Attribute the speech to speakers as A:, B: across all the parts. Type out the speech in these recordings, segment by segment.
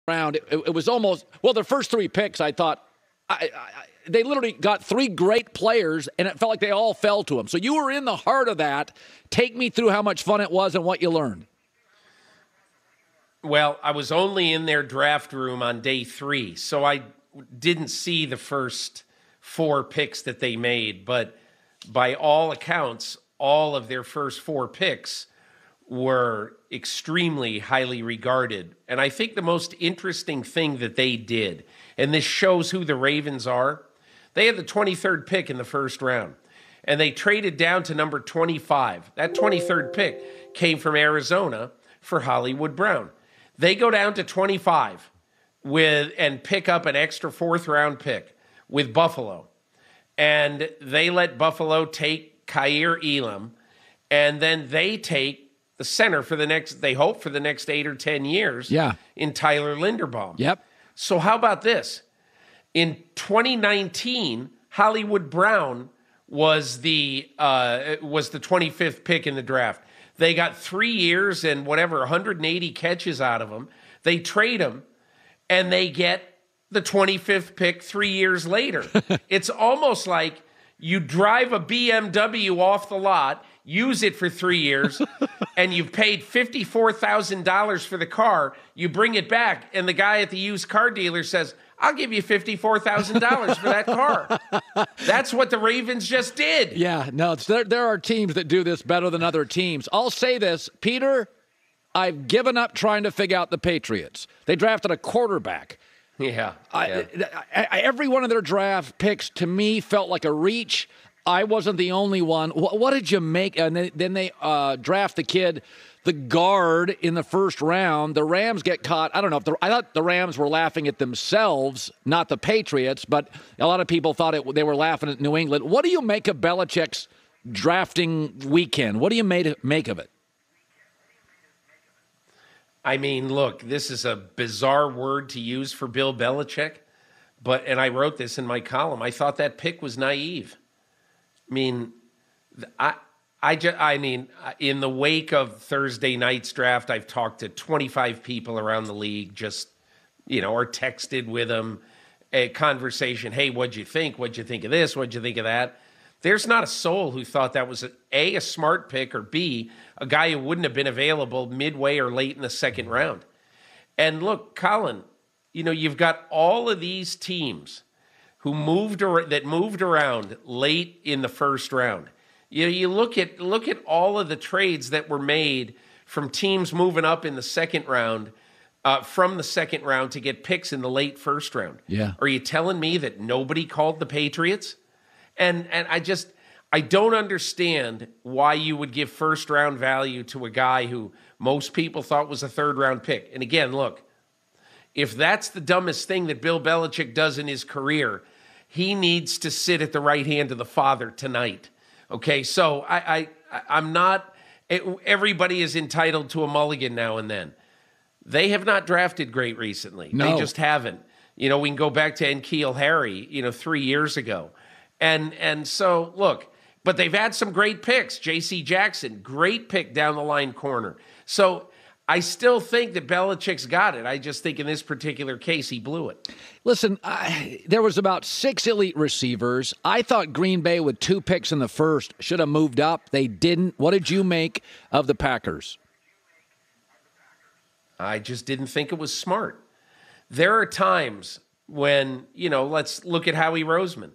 A: round, it was almost, well, the first three picks, I thought, they literally got three great players, and it felt like they all fell to them. So you were in the heart of that. Take me through how much fun it was and what you learned.
B: Well, I was only in their draft room on day 3, so I didn't see the first 4 picks that they made. But by all accounts, all of their first 4 picks were extremely highly regarded. And I think the most interesting thing that they did, and this shows who the Ravens are, they had the 23rd pick in the first round, and they traded down to number 25. That 23rd pick came from Arizona for Hollywood Brown. They go down to 25 and pick up an extra 4th round pick with Buffalo. And they let Buffalo take Kaiir Elam, and then they take the center for the next, they hope for the next 8 or 10 years, in Tyler Linderbaum.
A: Yep.
B: So how about this? In 2019, Hollywood Brown was the 25th pick in the draft. They got 3 years and 180 catches out of him. They trade him, and they get the 25th pick 3 years later. It's almost like you drive a BMW off the lot, use it for 3 years, and you've paid $54,000 for the car. You bring it back, and the guy at the used car dealer says, I'll give you $54,000 for that car. That's what the Ravens just did.
A: Yeah, no, there are teams that do this better than other teams. I'll say this, Peter, I've given up trying to figure out the Patriots. They drafted a quarterback.
B: Yeah.
A: Every one of their draft picks, to me, felt like a reach. I wasn't the only one. What did you make? And then they draft the kid, the guard, in the first round. The Rams get caught. I don't know. I thought the Rams were laughing at themselves, not the Patriots, but a lot of people thought they were laughing at New England. What do you make of Belichick's drafting weekend? What do you make of it?
B: I mean, look, this is a bizarre word to use for Bill Belichick, and I wrote this in my column. I thought that pick was naive. I mean, I mean, in the wake of Thursday night's draft, I've talked to 25 people around the league, just, or texted with them, a conversation. Hey, what'd you think? What'd you think of this? What'd you think of that? There's not a soul who thought that was a smart pick, or B, a guy who wouldn't have been available midway or late in the second round. And look, Colin, you've got all of these teams who moved around late in the first round. You look at all of the trades that were made from teams moving up in the second round, from the second round to get picks in the late first round.
A: Yeah.
B: Are you telling me that nobody called the Patriots? And I don't understand why you would give first round value to a guy who most people thought was a third round pick. And again, look, if that's the dumbest thing that Bill Belichick does in his career, he needs to sit at the right hand of the Father tonight. Okay, so I'm not, everybody is entitled to a mulligan now and then. They have not drafted great recently.
A: No.
B: They just haven't. We can go back to N'Keal Harry, 3 years ago. And so, look, but they've had some great picks. J.C. Jackson, great pick down the line corner. So I still think that Belichick's got it. I just think in this particular case, he blew it.
A: Listen, there was about 6 elite receivers. I thought Green Bay with 2 picks in the first should have moved up. They didn't. What did you make of the Packers?
B: I just didn't think it was smart. There are times when, let's look at Howie Roseman.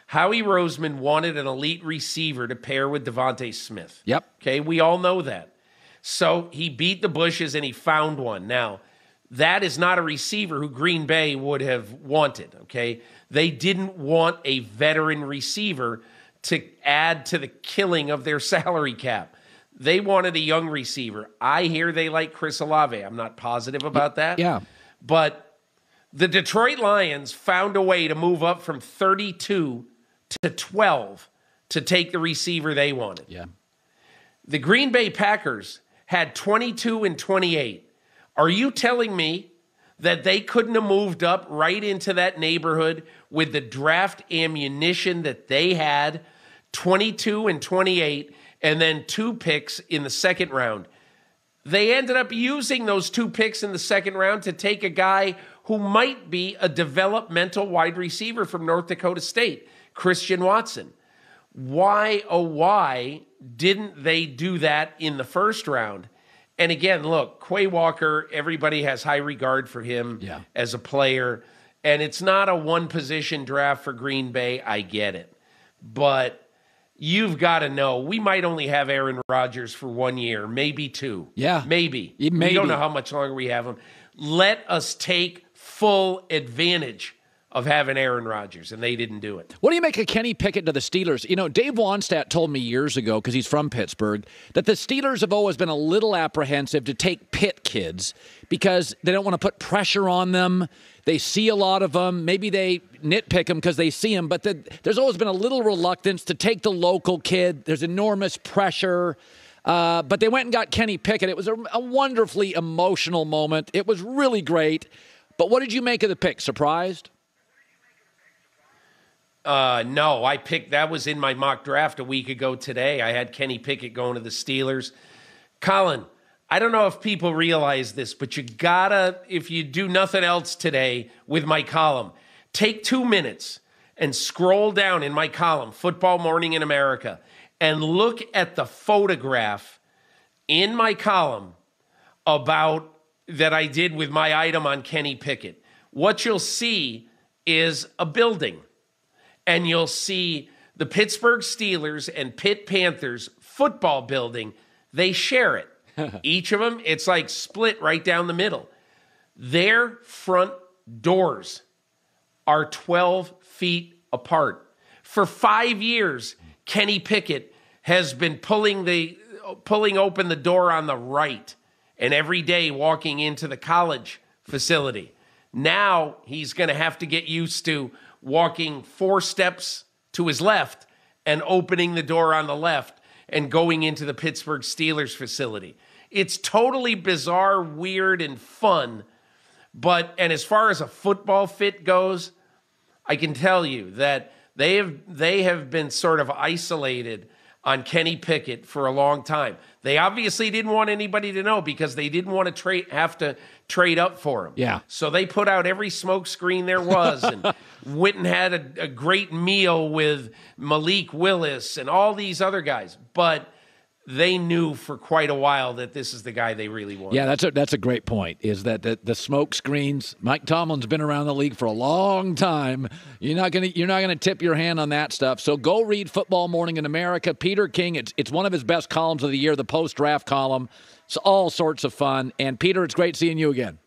B: Howie Roseman wanted an elite receiver to pair with Devontae Smith.
A: Yep.
B: Okay, we all know that. So he beat the bushes and he found one. Now, that is not a receiver who Green Bay would have wanted, okay? They didn't want a veteran receiver to add to the killing of their salary cap. They wanted a young receiver. I hear they like Chris Olave. I'm not positive about that.
A: Yeah.
B: But the Detroit Lions found a way to move up from 32 to 12 to take the receiver they wanted.
A: Yeah.
B: The Green Bay Packers had 22 and 28. Are you telling me that they couldn't have moved up right into that neighborhood with the draft ammunition that they had, 22 and 28, and then 2 picks in the second round? they ended up using those 2 picks in the second round to take a guy who might be a developmental wide receiver from North Dakota State, Christian Watson. Why, oh, why didn't they do that in the first round? And again, look, Quay Walker, everybody has high regard for him as a player. And it's not a one-position draft for Green Bay. I get it. But you've got to know, we might only have Aaron Rodgers for 1 year, maybe 2.
A: Yeah.
B: Maybe. We don't know how much longer we have him. Let us take full advantage of having Aaron Rodgers, and they didn't do it.
A: What do you make of Kenny Pickett to the Steelers? You know, Dave Wannstedt told me years ago, because he's from Pittsburgh, that the Steelers have always been a little apprehensive to take Pitt kids because they don't want to put pressure on them. They see a lot of them. Maybe they nitpick them because they see them, but there's always been a little reluctance to take the local kid. There's enormous pressure. But they went and got Kenny Pickett. It was a wonderfully emotional moment. It was really great. But what did you make of the pick? Surprised?
B: No, that was in my mock draft a week ago today. I had Kenny Pickett going to the Steelers. Colin, I don't know if people realize this, but you gotta, if you do nothing else today with my column, take 2 minutes and scroll down in my column, Football Morning in America, and look at the photograph in my column about that I did with my item on Kenny Pickett. What you'll see is a building. And you'll see the Pittsburgh Steelers and Pitt Panthers football building. They share it. Each of them, it's like split right down the middle. Their front doors are 12 feet apart. For 5 years, Kenny Pickett has been pulling open the door on the right and every day walking into the college facility. Now he's going to have to get used to walking 4 steps to his left and opening the door on the left and going into the Pittsburgh Steelers facility. It's totally bizarre, weird, and fun. And as far as a football fit goes, I can tell you that they have been sort of isolated on Kenny Pickett for a long time. They obviously didn't want anybody to know because they didn't want to have to trade up for him.
A: Yeah.
B: So they put out every smoke screen there was and went and had a great meal with Malik Willis and all these other guys. But they knew for quite a while that this is the guy they really wanted.
A: Yeah, that's a great point, is that the smoke screens, Mike Tomlin's been around the league for a long time. You're not gonna tip your hand on that stuff. So go read Football Morning in America. Peter King, it's one of his best columns of the year, the post-draft column. It's all sorts of fun. And Peter, it's great seeing you again.